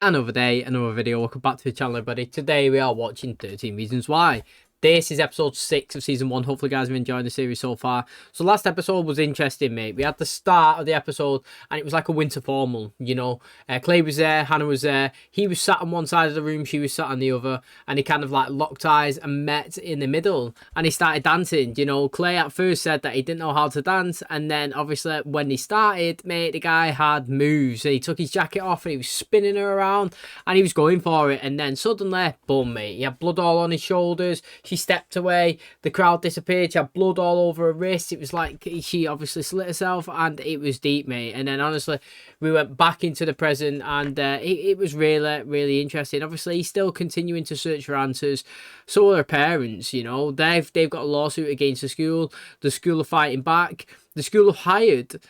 Another day, another video. Welcome back to the channel, everybody. Today we are watching 13 Reasons Why. This is episode 6 of season 1. Hopefully, guys have enjoyed the series so far. So, last episode was interesting, mate. We had the start of the episode, and it was like a winter formal. You know, Clay was there, Hannah was there. He was sat on one side of the room, she was sat on the other, and he kind of like locked eyes and met in the middle. And he started dancing. You know, Clay at first said that he didn't know how to dance, and then obviously when he started, mate, the guy had moves. So he took his jacket off and he was spinning her around, and he was going for it. And then suddenly, boom, mate, he had blood all on his shoulders. She stepped away, the crowd disappeared, she had blood all over her wrist. It was like she obviously slit herself, and it was deep, mate. And then honestly, we went back into the present, and it was really interesting. Obviously, he's still continuing to search for answers. So are her parents, you know. They've got a lawsuit against the school. The school are fighting back. The school have hired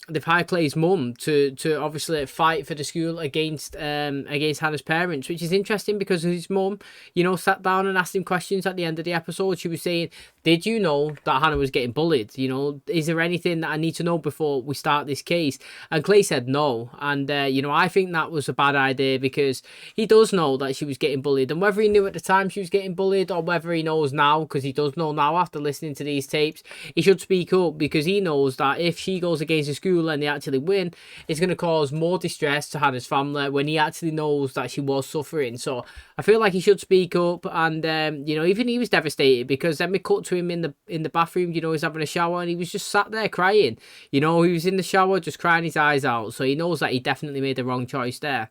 they've hired Clay's mum to obviously fight for the school against Hannah's parents, which is interesting because his mum, you know, sat down and asked him questions at the end of the episode. She was saying, did you know that Hannah was getting bullied? You know, is there anything that I need to know before we start this case? And Clay said no. And, you know, I think that was a bad idea because he does know that she was getting bullied. And whether he knew at the time she was getting bullied or whether he knows now, because he does know now after listening to these tapes, he should speak up because he knows that if she goes against the school and they actually win, it's going to cause more distress to Hannah's family when he actually knows that she was suffering. So I feel like he should speak up. And you know, even he was devastated because then we cut to him in the bathroom. You know, he's having a shower and he was just sat there crying. You know, he was in the shower just crying his eyes out. So he knows that he definitely made the wrong choice there.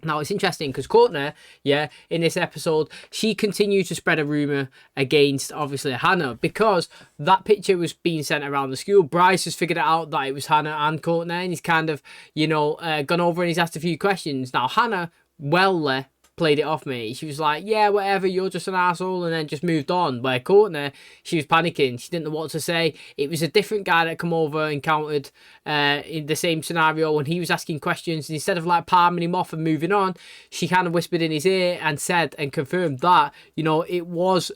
Now, it's interesting because Courtney, yeah, in this episode, she continued to spread a rumour against, obviously, Hannah because that picture was being sent around the school. Bryce has figured it out that it was Hannah and Courtney, and he's kind of, you know, gone over and he's asked a few questions. Now, Hannah, played it off, mate. She was like, yeah, whatever, you're just an asshole, and then just moved on. Where Courtney, she was panicking. She didn't know what to say. It was a different guy that come over, encountered in the same scenario, and he was asking questions. And instead of like palming him off and moving on, she kind of whispered in his ear and said and confirmed that, you know, it was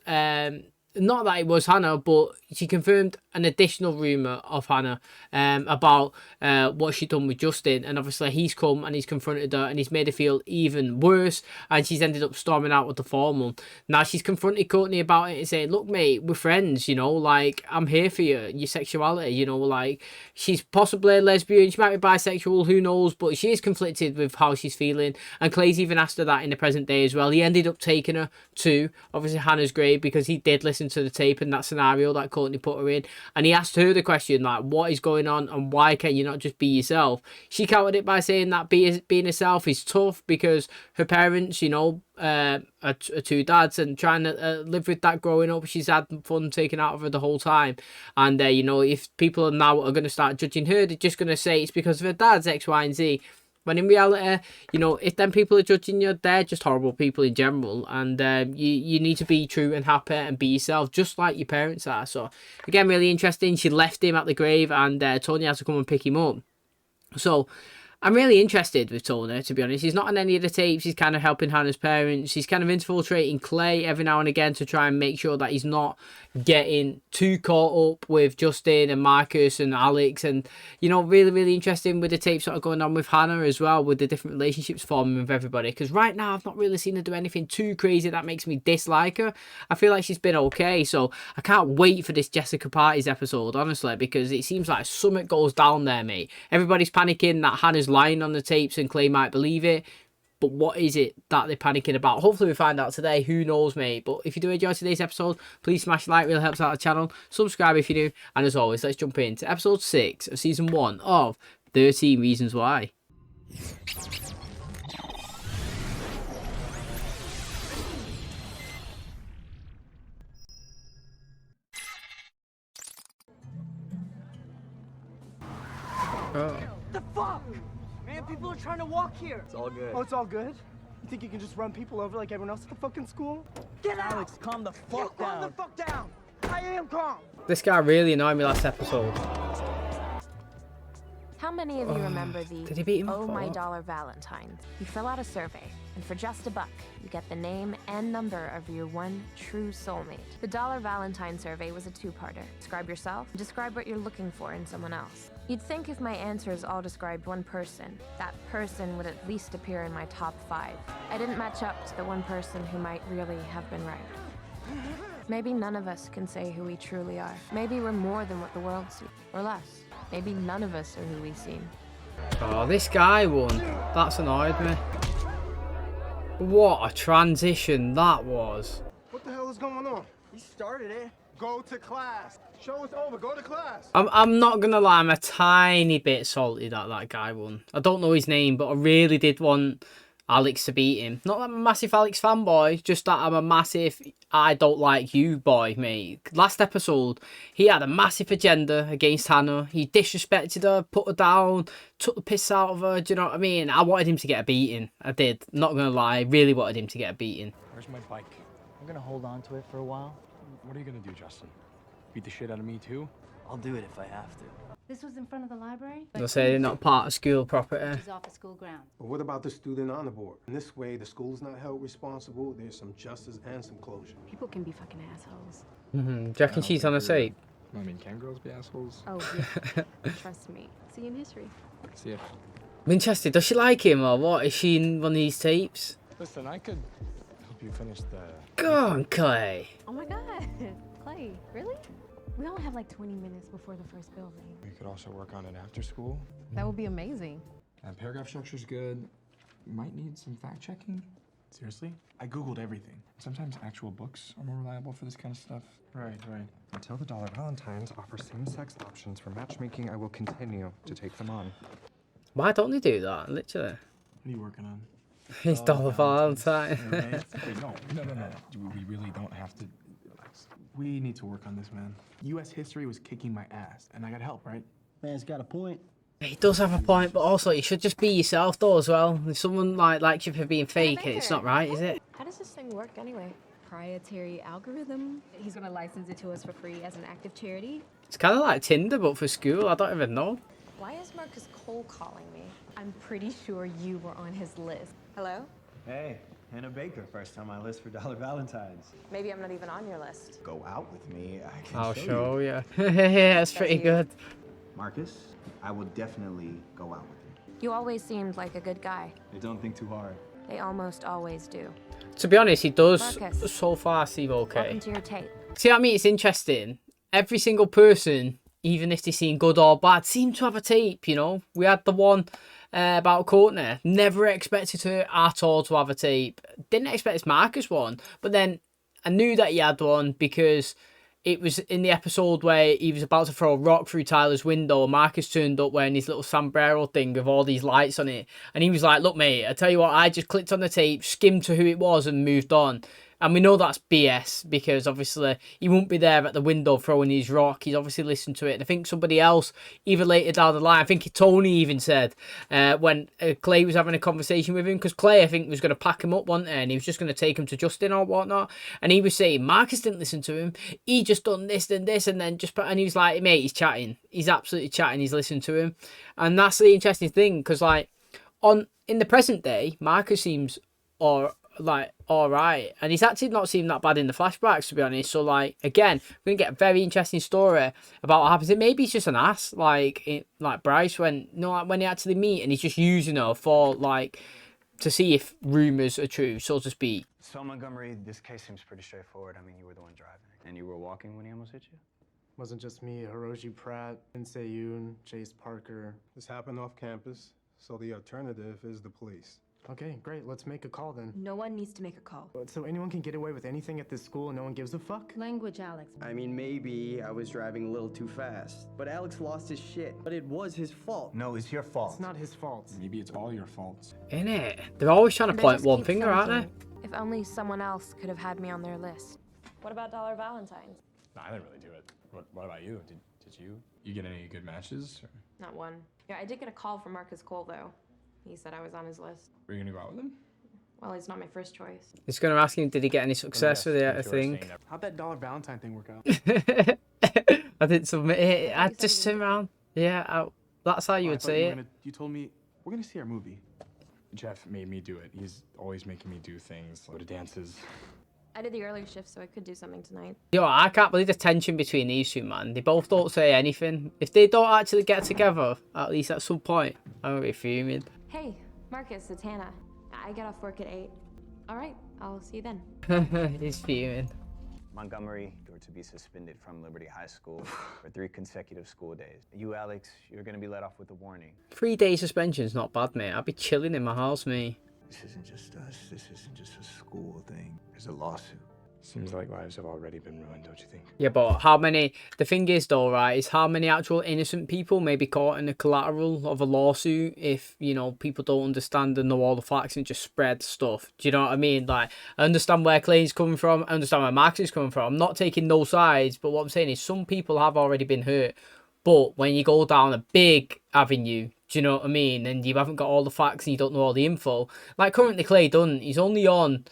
not that it was Hannah, but she confirmed an additional rumour of Hannah about what she'd done with Justin. And obviously he's come and he's confronted her and he's made her feel even worse, and she's ended up storming out with the formal. Now she's confronted Courtney about it and saying, look mate, we're friends, you know, like I'm here for you, your sexuality, you know, like she's possibly a lesbian, she might be bisexual, who knows, but she is conflicted with how she's feeling. And Clay's even asked her that in the present day as well. He ended up taking her to obviously Hannah's grave because he did listen to the tape and that scenario that Courtney put her in, and he asked her the question like, what is going on and why can you not just be yourself? She countered it by saying that being herself is tough because her parents, you know, are two dads, and trying to live with that growing up, she's had fun taken out of her the whole time. And you know, if people now are going to start judging her, they're just going to say it's because of her dad's X, Y, and Z. When in reality, you know, if them people are judging you, they're just horrible people in general. And you need to be true and happy and be yourself, just like your parents are. So, again, really interesting. She left him at the grave, and Tony had to come and pick him up. So, I'm really interested with Tony, to be honest. He's not on any of the tapes. He's kind of helping Hannah's parents. He's kind of infiltrating Clay every now and again to try and make sure that he's not getting too caught up with Justin and Marcus and Alex. And, you know, really interesting with the tapes that are going on with Hannah as well, with the different relationships forming with everybody. Because right now, I've not really seen her do anything too crazy that makes me dislike her. I feel like she's been okay. So I can't wait for this Jessica Parties episode, honestly, because it seems like something goes down there, mate. Everybody's panicking that Hannah's lying on the tapes and Clay might believe it, but what is it that they're panicking about? Hopefully we find out today. Who knows, mate? But if you do enjoy today's episode, please smash like, really helps out the channel. Subscribe if you do, and as always, let's jump into episode 6 of season 1 of 13 Reasons Why. The fuck? Man, people are trying to walk here. It's all good. Oh, it's all good? You think you can just run people over like everyone else at the fucking school? Get out! Alex, calm the fuck Calm down. the fuck down! I am calm! This guy really annoyed me last episode. How How many of you remember the did he beat him up Oh or My what? Dollar Valentines? You fill out a survey, and for just $1, you get the name and number of your one true soulmate. The Dollar Valentine survey was a two-parter. Describe yourself, and describe what you're looking for in someone else. You'd think if my answers all described one person, that person would at least appear in my top 5. I didn't match up to the one person who might really have been right. Maybe none of us can say who we truly are. Maybe we're more than what the world sees, or less. Maybe none of us are who we seem. Oh, this guy won. That's annoyed me. What a transition that was. What the hell is going on? He started it. Go to class. Show is over. Go to class. I'm not gonna lie, I'm a tiny bit salty that that guy won. I don't know his name, but I really did want Alex to beat him. Not that I'm a massive Alex fanboy, just that I'm a massive I don't like you boy, mate. Last episode, he had a massive agenda against Hannah. He disrespected her, put her down, took the piss out of her. Do you know what I mean? I wanted him to get a beating. I did. Not gonna lie, really wanted him to get a beating. Where's my bike? I'm gonna hold on to it for a while. What are you gonna do, Justin? Beat the shit out of me too? I'll do it if I have to. This was in front of the library? They'll say they're not part of school property. Which is off the school ground. But what about the student honor board? In this way, the school's not held responsible. There's some justice and some closure. People can be fucking assholes. Do you reckon she's on a tape? I mean, can girls be assholes? Oh, yeah. Trust me. See you in history. See ya. Winchester, does she like him or what? Is she in one of these tapes? Listen, I could help you finish the... Go on, Clay. Oh my god. Clay, really? We only have like 20 minutes before the first building. We could also work on it after school. That would be amazing. And paragraph structure's good. Might need some fact checking. Seriously? I Googled everything. Sometimes actual books are more reliable for this kind of stuff. Right. Until the Dollar Valentines offer same-sex options for matchmaking, I will continue to take them on. Why don't they do that? Literally. What are you working on? It's Dollar Valentine. Wait, no. We really don't have to... We need to work on this, man. U.S. history was kicking my ass, and I got help, right? Man's got a point. He does have a point, but also you should just be yourself though as well. If someone likes you for being fake, it's not right, is it? How does this thing work anyway? Proprietary algorithm. He's gonna license it to us for free as an active charity. It's kind of like Tinder, but for school. I don't even know. Why is Marcus cold calling me? I'm pretty sure you were on his list. Hello? Hey, Hannah Baker, first on my list for Dollar Valentines. Maybe I'm not even on your list. Go out with me, I can I'll show show you. Yeah, that's pretty good. Marcus, I will definitely go out with you. You always seemed like a good guy. I don't think too hard. They almost always do. To be honest, he does Marcus, so far seem okay. Welcome to your tape. See what I mean? It's interesting. Every single person, even if they seem good or bad, seem to have a tape, you know? We had the one about Courtney. Never expected her at all to have a tape. Didn't expect Marcus one. But then I knew that he had one because it was in the episode where he was about to throw a rock through Tyler's window. Marcus turned up wearing his little sombrero thing with all these lights on it. And he was like, look, mate, I tell you what, I just clicked on the tape, skimmed to who it was and moved on. And we know that's BS because obviously he won't be there at the window throwing his rock. He's obviously listened to it. And I think somebody else, even later down the line, I think Tony even said when Clay was having a conversation with him, because Clay, I think, was going to pack him up one day and he was just going to take him to Justin or whatnot. And he was saying, Marcus didn't listen to him. He just done this and this and then just... And he was like, mate, he's chatting. He's absolutely chatting. He's listening to him. And that's the interesting thing because, like, in the present day, Marcus seems... all right, and he's actually not seemed that bad in the flashbacks, to be honest. So, like, again, we're gonna get a very interesting story about what happens. Maybe he's just an ass, like Bryce when they actually meet, and he's just using her for to see if rumors are true, so to speak. So Montgomery, this case seems pretty straightforward. I mean, you were the one driving, and you were walking when he almost hit you. Wasn't just me. Hiroshi Pratt, Insei Chase Parker. This happened off campus, so the alternative is the police. Okay, great. Let's make a call then. No one needs to make a call. So anyone can get away with anything at this school and no one gives a fuck? Language, Alex. I mean, maybe I was driving a little too fast, but Alex lost his shit. But it was his fault. No, it's your fault. It's not his fault. Maybe it's all your faults. Innit? They're always trying to They point just one keep finger, aren't they? thinking, if only someone else could have had me on their list. What about Dollar Valentines? No, I didn't really do it. What about you? Did you get any good matches? Or... Not one. Yeah, I did get a call from Marcus Cole, though. He said I was on his list. Were you gonna go out with him? Well, he's not my first choice. He's going to ask him, did he get any success with it, I think. How'd that Dollar Valentine thing work out? I didn't submit it. I just turned around. Yeah, That's how you Oh, I would thought say you were it. You told me we're gonna see our movie. Jeff made me do it. He's always making me do things. Go to dances. I did the earlier shift, so I could do something tonight. Yo, I can't believe the tension between these two, man. They both don't say anything. If they don't actually get together, at least at some point, I'm be fuming. Hey, Marcus, it's Hannah. I get off work at 8. All right, I'll see you then. He's fuming. Montgomery, you're to be suspended from Liberty High School for 3 consecutive school days. You, Alex, you're gonna be let off with a warning. 3-day suspension's not bad, mate. I'd be chilling in my house, me. This isn't just us. This isn't just a school thing. There's a lawsuit. Seems like lives have already been ruined, don't you think? Yeah, but how many... The thing is, though, right, is how many actual innocent people may be caught in the collateral of a lawsuit if, you know, people don't understand and know all the facts and just spread stuff. Do you know what I mean? Like, I understand where Clay's coming from. I understand where Max is coming from. I'm not taking no sides, but what I'm saying is some people have already been hurt. But when you go down a big avenue, do you know what I mean? And you haven't got all the facts and you don't know all the info. Like, currently Clay Dunn, he's only on...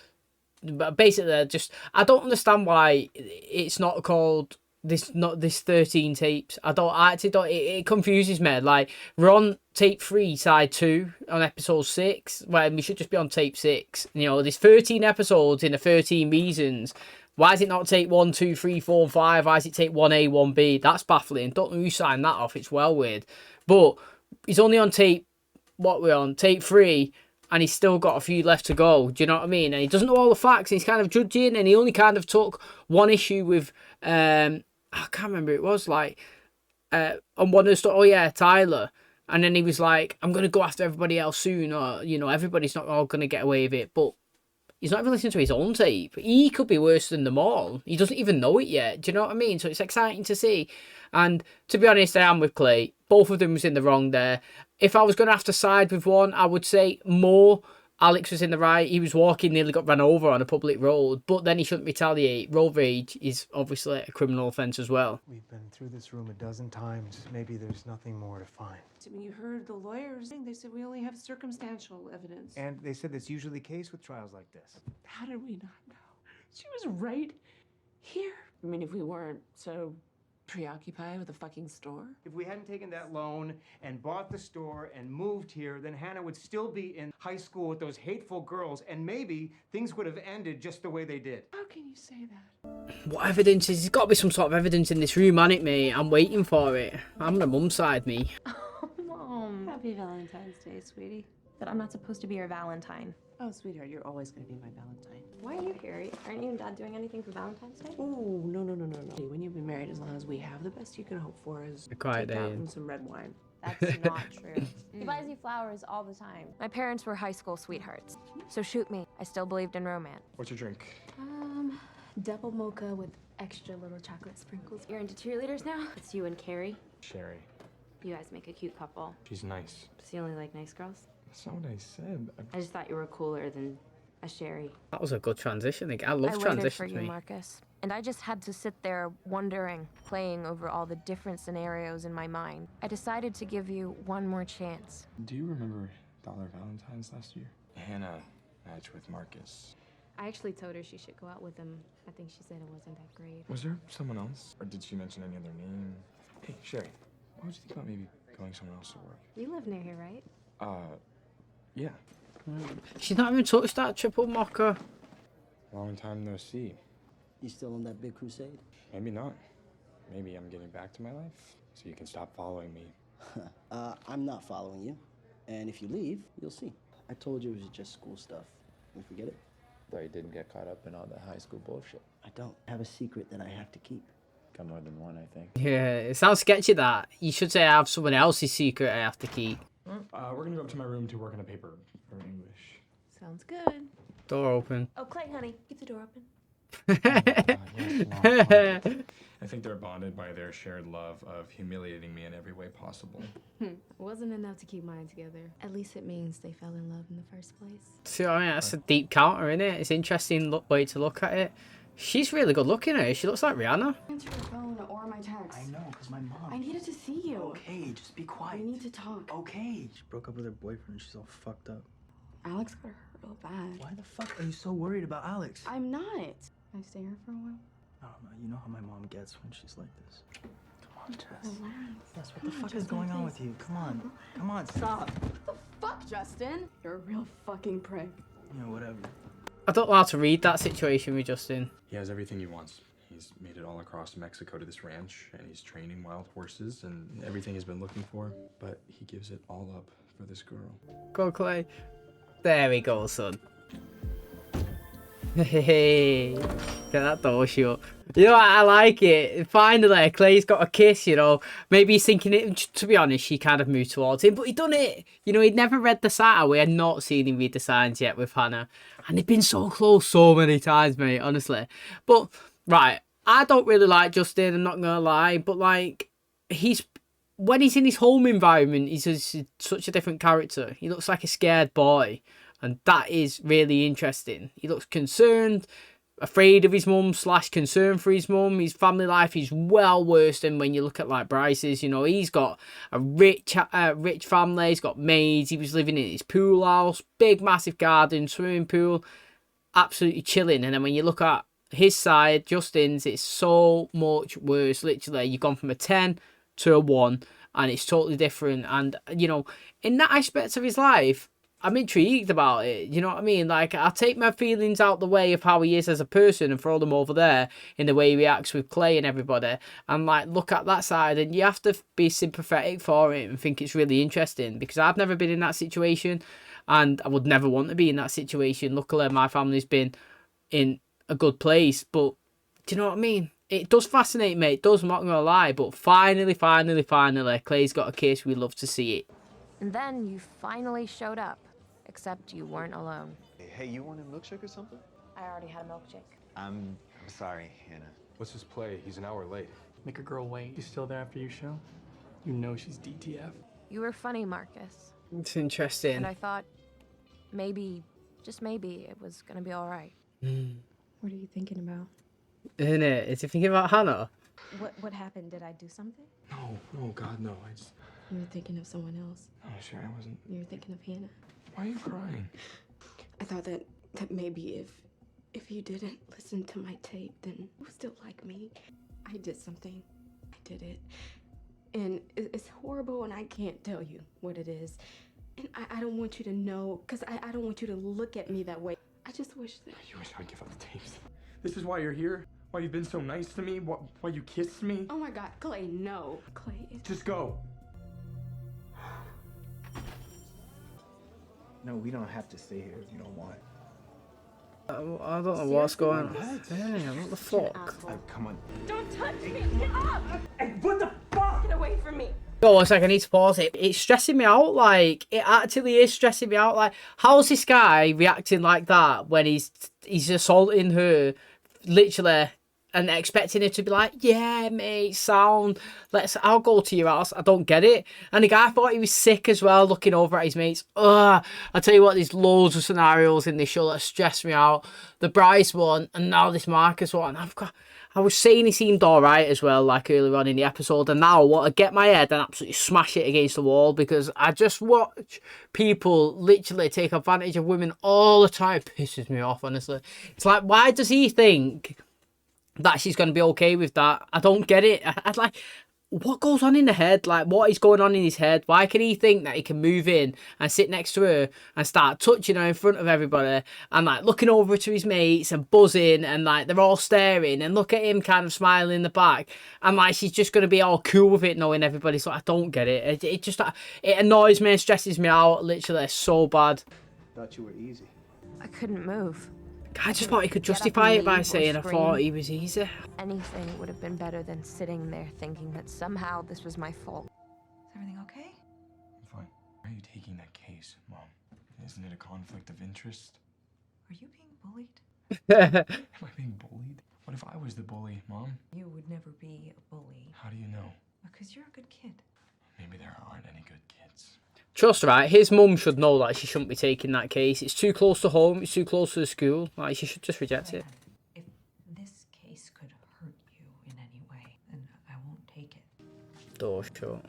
But basically, I don't understand why it's not called this 13 tapes. I actually don't. It confuses me. Like, we're on tape 3, side 2 on episode 6, when we should just be on tape 6. You know, there's 13 episodes in the 13 reasons. Why is it not tape 1, 2, 3, 4, and 5? Why is it tape 1A, 1B? That's baffling. Don't know who signed that off. It's well weird. But he's only on tape. What we're on tape 3. And he's still got a few left to go. Do you know what I mean? And he doesn't know all the facts. And he's kind of judging. And he only kind of took one issue with... I can't remember who it was. Like, on one of the stuff... Oh, yeah, Tyler. And then he was like, I'm going to go after everybody else soon. Or, you know, everybody's not all going to get away with it. But he's not even listening to his own tape. He could be worse than them all. He doesn't even know it yet. Do you know what I mean? So it's exciting to see. And to be honest, I am with Clay. Both of them was in the wrong there. If I was going to have to side with one, I would say more Alex was in the right. He was walking, nearly got run over on a public road. But then he shouldn't retaliate. Road rage is obviously a criminal offence as well. We've been through this room a dozen times. Maybe there's nothing more to find. When you heard the lawyers, they said we only have circumstantial evidence. And they said that's usually the case with trials like this. How did we not know? She was right here. I mean, if we weren't so preoccupied with the fucking store. If we hadn't taken that loan and bought the store and moved here, then Hannah would still be in high school with those hateful girls, and maybe things would have ended just the way they did. How can you say that? What evidence is... There's got to be some sort of evidence in this room, hasn't it, mate? I'm waiting for it. I'm on the mum's side, me. Oh, Mom. Happy Valentine's Day, sweetie. But I'm not supposed to be your Valentine. Oh, sweetheart, you're always going to be my Valentine. Why are you here? Aren't you and Dad doing anything for Valentine's Day? Oh, no. When you've been married, as long as we have, the best you can hope for is A quiet takeout day. and some red wine. That's not true. He buys you flowers all the time. My parents were high school sweethearts. So shoot me. I still believed in romance. What's your drink? Double mocha with extra little chocolate sprinkles. You're into cheerleaders now? It's you and Carrie. Sherry. You guys make a cute couple. She's nice. Does he only like nice girls? That's not what I said. I just thought you were cooler than a Sherry. That was a good transition. I love I waited transitions, for you, mate. Marcus. And I just had to sit there wondering, playing over all the different scenarios in my mind. I decided to give you one more chance. Do you remember Dollar Valentine's last year? Hannah matched with Marcus. I actually told her she should go out with him. I think she said it wasn't that great. Was there someone else? Or did she mention any other name? Hey, Sherry, what would you think about maybe going somewhere else to work? You live near here, right? Yeah. She's not even touched that triple mocha. Long time no see. You still on that big crusade? Maybe not. Maybe I'm getting back to my life, so you can stop following me. I'm not following you. And if you leave, you'll see. I told you it was just school stuff. You forget it? Though you didn't get caught up in all the high school bullshit. I don't have a secret that I have to keep. Got more than one, I think. Yeah, it sounds sketchy, that. You should say I have someone else's secret I have to keep. We're gonna go up to my room to work on a paper for English. Sounds good. Door open. Oh, Clay, honey, keep the door open. I think they're bonded by their shared love of humiliating me in every way possible. It wasn't enough to keep mine together. At least it means they fell in love in the first place. See what I mean? That's a deep counter, isn't it? It's an interesting way to look at it. She's really good looking, eh? She looks like Rihanna. Answer your phone or my text. I know, because my mom... I needed to see you. Okay, just be quiet. We need to talk. Okay. She broke up with her boyfriend and she's all fucked up. Alex got hurt real bad. Why the fuck are you so worried about Alex? I'm not. Can I stay here for a while? I don't know. You know how my mom gets when she's like this. Come on. Jess, what the fuck is going on with you? Come on. Come on, stop. Fuck, Justin. You're a real fucking prick. You know, whatever. I don't know how to read that situation with Justin. He has everything he wants. He's made it all across Mexico to this ranch, and he's training wild horses and everything he's been looking for, but he gives it all up for this girl. Go, Clay. There we go, son. Hey, get that door shut. You know what? I like it. Finally, Clay's got a kiss, you know. Maybe he's thinking it. To be honest, she kind of moved towards him, but he done it. You know, he'd never read the sign. We had not seen him read the signs yet with Hannah. And they've been so close so many times, mate, honestly. But, right, I don't really like Justin, I'm not going to lie. But, like, when he's in his home environment, he's such a different character. He looks like a scared boy. And that is really interesting. He looks concerned, afraid of his mum / concerned for his mum. His family life is well worse than when you look at like Bryce's. You know, he's got a rich family. He's got maids. He was living in his pool house, big massive garden, swimming pool, absolutely chilling. And then when you look at his side, Justin's, it's so much worse. Literally, you've gone from a 10 to a 1, and it's totally different. And you know, in that aspect of his life, I'm intrigued about it, you know what I mean? Like, I'll take my feelings out the way of how he is as a person and throw them over there in the way he reacts with Clay and everybody. And, like, look at that side, and you have to be sympathetic for it and think it's really interesting, because I've never been in that situation, and I would never want to be in that situation. Luckily, my family's been in a good place, but do you know what I mean? It does fascinate me, it does, I'm not going to lie, but finally, Clay's got a kiss, we love to see it. And then you finally showed up. Except you weren't alone. Hey, you want a milkshake or something? I already had a milkshake. I'm sorry, Hannah. Let's just play. He's an hour late. Make a girl wait. She's still there after your show? You know she's DTF. You were funny, Marcus. It's interesting. And I thought maybe, just maybe, it was gonna be all right. What are you thinking about? Isn't it? Is he thinking about Hannah? What happened? Did I do something? No, God, no. You were thinking of someone else. Oh, sure, I wasn't. You were thinking of Hannah. Why are you crying? I thought that maybe if you didn't listen to my tape, then you would still like me. I did something. I did it. And it's horrible, and I can't tell you what it is. And I don't want you to know, because I don't want you to look at me that way. I just wish that... You wish I'd give up the tapes. This is why you're here? Why you've been so nice to me? Why you kissed me? Oh my God, Clay, no. Clay is... Just go. No, we don't have to stay here if you don't want. I don't know what's going on. Damn, what the fuck? Come on. Don't touch me! Get up! Hey, what the fuck? Get away from me! Go one second, I need to pause it. It's stressing me out, like, it actually is stressing me out. Like, how's this guy reacting like that when he's assaulting her, literally, and expecting her to be like, yeah, mate, sound, I'll go to your house. I don't get it. And the guy thought he was sick as well, looking over at his mates. Ugh, I tell you what, there's loads of scenarios in this show that stress me out. The Bryce one, and now this Marcus one. I was saying he seemed alright as well, like earlier on in the episode, and now I want to get my head and absolutely smash it against the wall, because I just watch people literally take advantage of women all the time. It pisses me off, honestly. It's like, why does he think that she's going to be okay with that? I don't get it. I'd like, what goes on in the head? Like, what is going on in his head? Why can he think that he can move in and sit next to her and start touching her in front of everybody and, like, looking over to his mates and buzzing and, like, they're all staring and look at him kind of smiling in the back and, like, she's just going to be all cool with it knowing everybody's like, I don't get it. It just, it annoys me and stresses me out, literally, so bad. Thought you were easy. I couldn't move. I just thought he could justify it by saying I thought he was easy. Anything would have been better than sitting there thinking that somehow this was my fault. Is everything okay? I'm fine. Why are you taking that case, Mom? Isn't it a conflict of interest? Are you being bullied? Am I being bullied? What if I was the bully, Mom? You would never be a bully. How do you know? Because you're a good kid. Maybe there aren't any good kids. Trust, right? His mum should know that she shouldn't be taking that case. It's too close to home. It's too close to the school. Like, she should just reject it. If this case could hurt you in any way, then I won't take it. Door shut.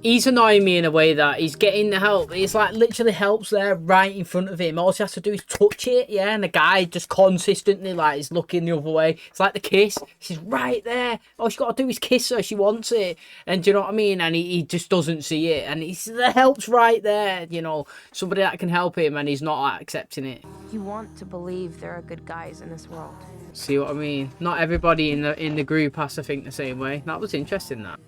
he's annoying me in a way that he's getting the help. It's like literally help's there right in front of him. All she has to do is touch it, yeah. And the guy just consistently like is looking the other way. It's like the kiss. She's right there. All she's got to do is kiss her. She wants it, and do you know what I mean? And he just doesn't see it. And the help's right there. You know, somebody that can help him, and he's not accepting it. You want to believe there are good guys in this world. See what I mean? Not everybody in the group has to think the same way. That was interesting. That.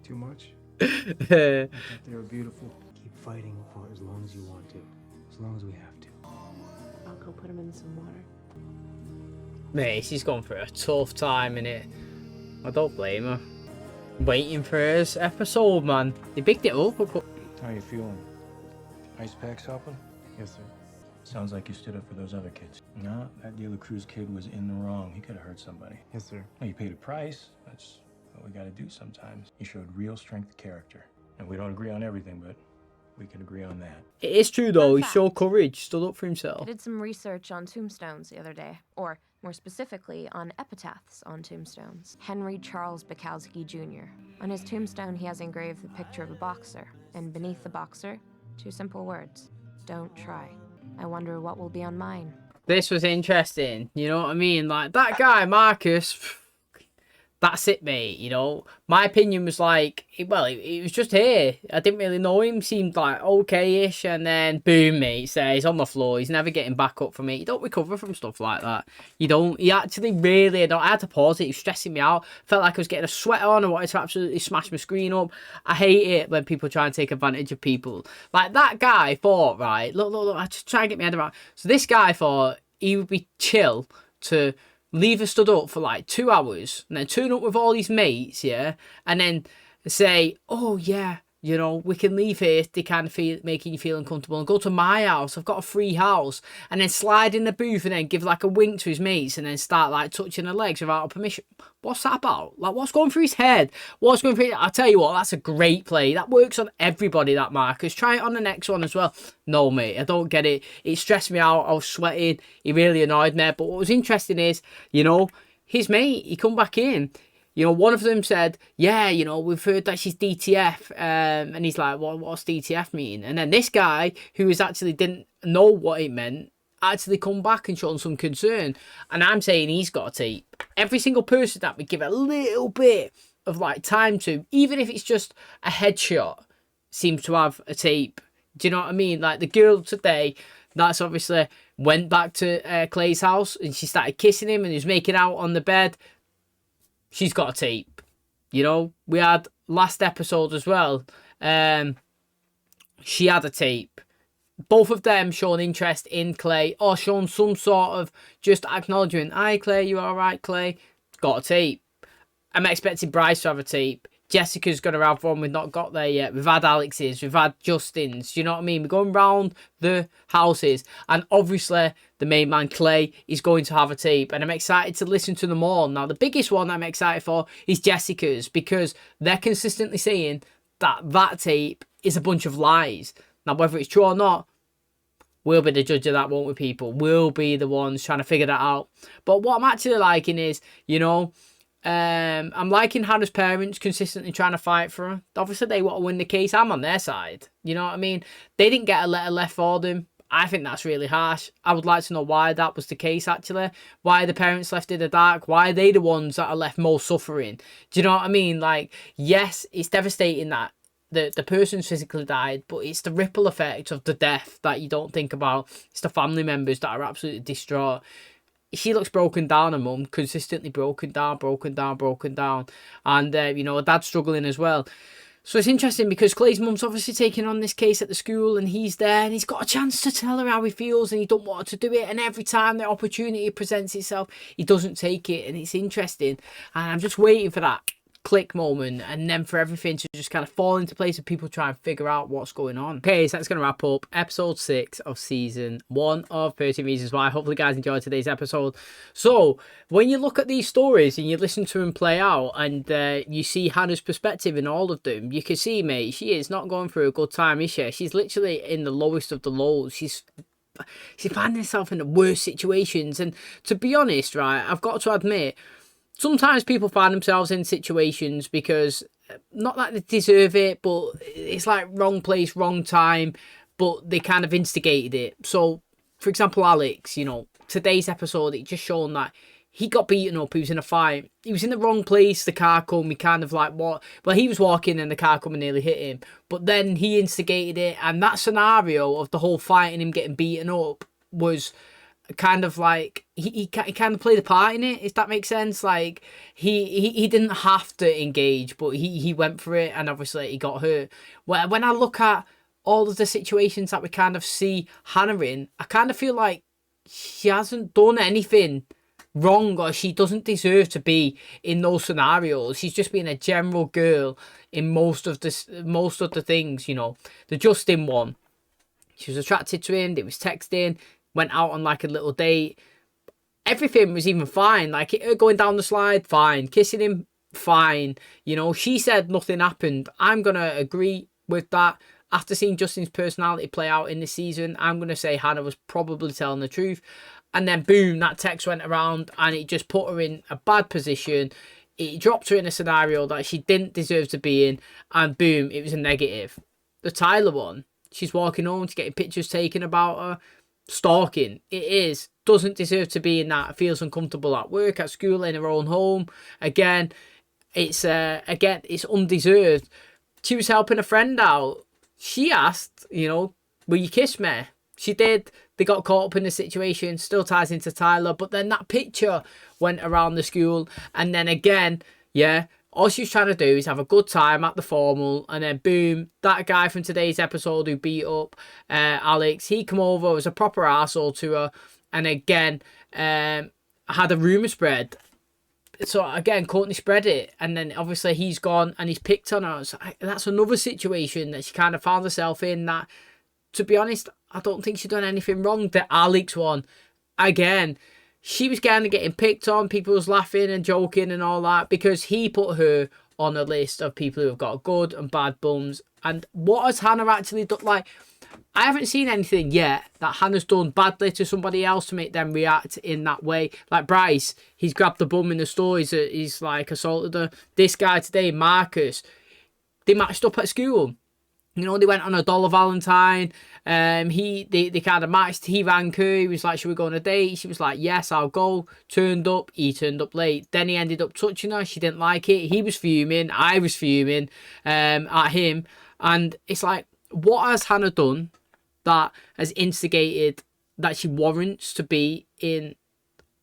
Too much? I They were beautiful. Keep fighting for as long as you want to. As long as we have to. I'll go put him in some water. Mate, she's gone through a tough time, innit? I don't blame her. Waiting for his episode, man. They picked it up. How you feeling? Ice packs helping? Yes, sir. Sounds like you stood up for those other kids. No, that De La Cruz kid was in the wrong. He could have hurt somebody. Yes, sir. Well, you paid a price. That's what we gotta do sometimes. You showed real strength of character. And we don't agree on everything, but we can agree on that. It is true, though. He showed courage. Stood up for I himself. did some research on tombstones the other day, or more specifically on epitaphs on tombstones. Henry Charles Bukowski Jr. On his tombstone, he has engraved the picture of a boxer, and beneath the boxer, 2 simple words: don't try. I wonder what will be on mine. This was interesting. You know what I mean? Like, that guy, Marcus... That's it, mate, you know. My opinion was like, well, he was just here. I didn't really know him. Seemed like okay-ish. And then, boom, mate, he's on the floor. He's never getting back up from it. You don't recover from stuff like that. You don't. He actually really... I had to pause it. It was stressing me out. Felt like I was getting a sweat on. I wanted to absolutely smash my screen up. I hate it when people try and take advantage of people. Like, that guy thought, right, look, I just try and get my head around. So this guy thought he would be chill to... leave her stood up for like 2 hours and then turn up with all his mates, yeah, and then say, oh yeah, you know, we can leave here if they kind of feel making you feel uncomfortable and go to my house. I've got a free house, and then slide in the booth and then give like a wink to his mates and then start like touching her legs without permission. What's that about? Like, what's going through his head? What's going through? I'll tell you what, that's a great play. That works on everybody, that Marcus. Try it on the next one as well. No, mate, I don't get it. It stressed me out. I was sweating. He really annoyed me. But what was interesting is, you know, his mate, he come back in. You know, one of them said, yeah, you know, we've heard that she's DTF. And he's like, what's DTF mean? And then this guy, who actually didn't know what it meant, actually come back and shown some concern. And I'm saying he's got a tape. Every single person that we give a little bit of like time to, even if it's just a headshot, seems to have a tape. Do you know what I mean? Like the girl today, that's obviously went back to Clay's house and she started kissing him and he was making out on the bed. She's got a tape. You know, we had last episode as well. She had a tape. Both of them showing interest in Clay or showing some sort of just acknowledgement. Hi, Clay, you all right, Clay? Got a tape. I'm expecting Bryce to have a tape. Jessica's going to have one. We've not got there yet. We've had Alex's. We've had Justin's. Do you know what I mean? We're going round the houses. And obviously, the main man, Clay, is going to have a tape. And I'm excited to listen to them all. Now, the biggest one I'm excited for is Jessica's. Because they're consistently saying that tape is a bunch of lies. Now, whether it's true or not, we'll be the judge of that, won't we, people? We'll be the ones trying to figure that out. But what I'm actually liking is, you know, I'm liking Hannah's parents consistently trying to fight for her. Obviously, they want to win the case. I'm on their side. You know what I mean? They didn't get a letter left for them. I think that's really harsh. I would like to know why that was the case, actually. Why the parents left in the dark. Why are they the ones that are left most suffering? Do you know what I mean? Like, yes, it's devastating that the person's physically died, but it's the ripple effect of the death that you don't think about. It's the family members that are absolutely distraught. She looks broken down, her mum, consistently broken down. And, you know, her dad's struggling as well. So it's interesting because Clay's mum's obviously taking on this case at the school and he's there and he's got a chance to tell her how he feels and he don't want her to do it. And every time the opportunity presents itself, he doesn't take it. And it's interesting. And I'm just waiting for that click moment and then for everything to just kind of fall into place and people try and figure out what's going on. Okay, so that's going to wrap up episode 6 of season 1 of 13 Reasons Why. Hopefully you guys enjoyed today's episode. So when you look at these stories and you listen to them play out and you see Hannah's perspective in all of them, you can see, mate, she is not going through a good time, is she? She's literally in the lowest of the lows. She's finding herself in the worst situations. And to be honest, right, I've got to admit, sometimes people find themselves in situations because not that they deserve it, but it's like wrong place, wrong time, but they kind of instigated it. So, for example, Alex, you know, today's episode, it just shown that he got beaten up, he was in a fight, he was in the wrong place, the car come, he kind of like, what? Well, he was walking and the car come and nearly hit him, but then he instigated it, and that scenario of the whole fight and him getting beaten up was kind of like, he kind of played a part in it, if that makes sense. Like, he didn't have to engage, but he went for it, and obviously he got hurt. When I look at all of the situations that we kind of see Hannah in, I kind of feel like she hasn't done anything wrong, or she doesn't deserve to be in those scenarios. She's just being a general girl in most of the things, you know. The Justin one, she was attracted to him, they was texting, went out on like a little date, everything was even fine, like her going down the slide, fine, kissing him, fine, you know. She said nothing happened. I'm gonna agree with that. After seeing Justin's personality play out in this season, I'm gonna say Hannah was probably telling the truth. And then boom, that text went around and it just put her in a bad position. It dropped her in a scenario that she didn't deserve to be in, and boom, it was a negative. The Tyler one, she's walking home, she's getting pictures taken about her, stalking. It is, doesn't deserve to be in that. Feels uncomfortable at work, at school, in her own home. Again, it's undeserved. She was helping a friend out. She asked, you know, will you kiss me? She did. They got caught up in the situation, still ties into Tyler. But then that picture went around the school. And then again, yeah, all she was trying to do is have a good time at the formal. And then boom, that guy from today's episode who beat up Alex, he come over, was a proper arsehole to her. And again, had a rumour spread. So again, Courtney spread it, and then obviously he's gone and he's picked on her. So that's another situation that she kind of found herself in. That, to be honest, I don't think she's done anything wrong. The Alex one, again, she was kind of getting picked on. People was laughing and joking and all that because he put her on a list of people who have got good and bad bums. And what has Hannah actually done? Like, I haven't seen anything yet that Hannah's done badly to somebody else to make them react in that way. Like Bryce, he's grabbed the bum in the store, he's like assaulted her. This guy today, Marcus, they matched up at school. You know, they went on a $1 valentine. They kind of matched. He rang her. He was like, should we go on a date? She was like, yes, I'll go. Turned up. He turned up late. Then he ended up touching her. She didn't like it. He was fuming. I was fuming at him. And it's like, what has Hannah done that has instigated that she warrants to be in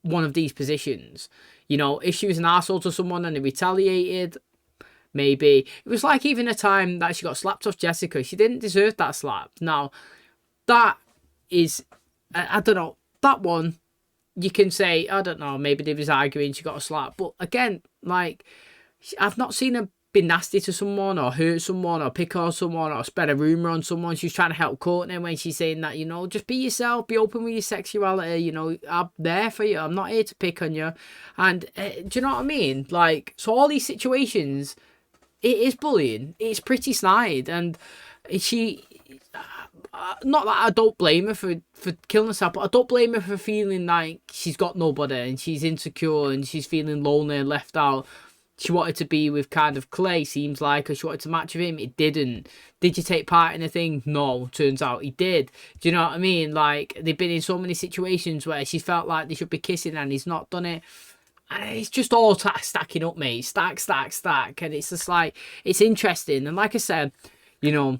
one of these positions? You know, if she was an arsehole to someone and they retaliated, maybe. It was like even a time that she got slapped off Jessica. She didn't deserve that slap. Now, that is, I don't know, that one, you can say, I don't know, maybe they was arguing, she got a slap. But again, like, I've not seen her be nasty to someone or hurt someone or pick on someone or spread a rumour on someone. She's trying to help Courtney when she's saying that, you know, just be yourself, be open with your sexuality, you know, I'm there for you, I'm not here to pick on you. And do you know what I mean? Like, so all these situations, it is bullying. It's pretty snide. And she, not that I don't blame her for killing herself, but I don't blame her for feeling like she's got nobody and she's insecure and she's feeling lonely and left out. She wanted to be with kind of Clay, seems like, or she wanted to match with him. It didn't. Did you take part in a thing? No. Turns out he did. Do you know what I mean? Like, they've been in so many situations where she felt like they should be kissing and he's not done it. And it's just all stacking up, mate. Stack. And it's just like, it's interesting. And like I said, you know,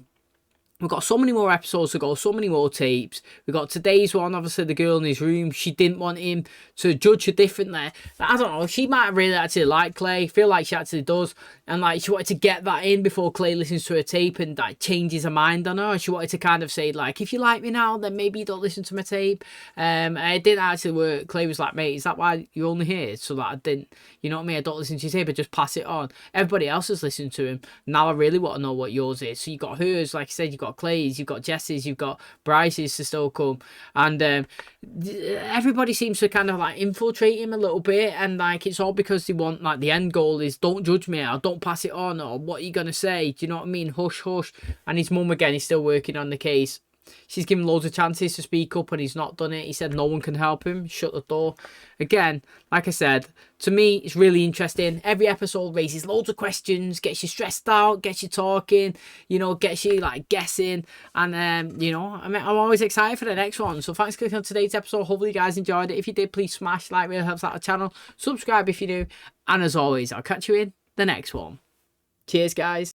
we've got so many more episodes to go, so many more tapes. We got today's one, obviously the girl in his room. She didn't want him to judge her differently. I don't know, she might really actually like Clay. Feel like she actually does. And like she wanted to get that in before Clay listens to her tape and like changes her mind on her. And she wanted to kind of say like, if you like me now, then maybe you don't listen to my tape. And it didn't actually work. Clay was like, mate, is that why you're only here? So that I didn't, you know what I mean? I don't listen to your tape, I just pass it on. Everybody else is listening to him. Now I really want to know what yours is. So you got hers, like I said, you got Clay's, you've got Jess's, you've got Bryce's to still come. And everybody seems to kind of like infiltrate him a little bit. And like, it's all because they want, like, the end goal is don't judge me or don't pass it on or what are you going to say? Do you know what I mean? Hush, hush. And his mum, again, is still working on the case. She's given loads of chances to speak up and he's not done it. He said no one can help him. Shut the door. Again, like I said, to me, it's really interesting. Every episode raises loads of questions, gets you stressed out, gets you talking, you know, gets you like guessing. And, you know, I'm always excited for the next one. So thanks for clicking on today's episode. Hopefully you guys enjoyed it. If you did, please smash like, really helps out the channel. Subscribe if you do. And as always, I'll catch you in the next one. Cheers, guys.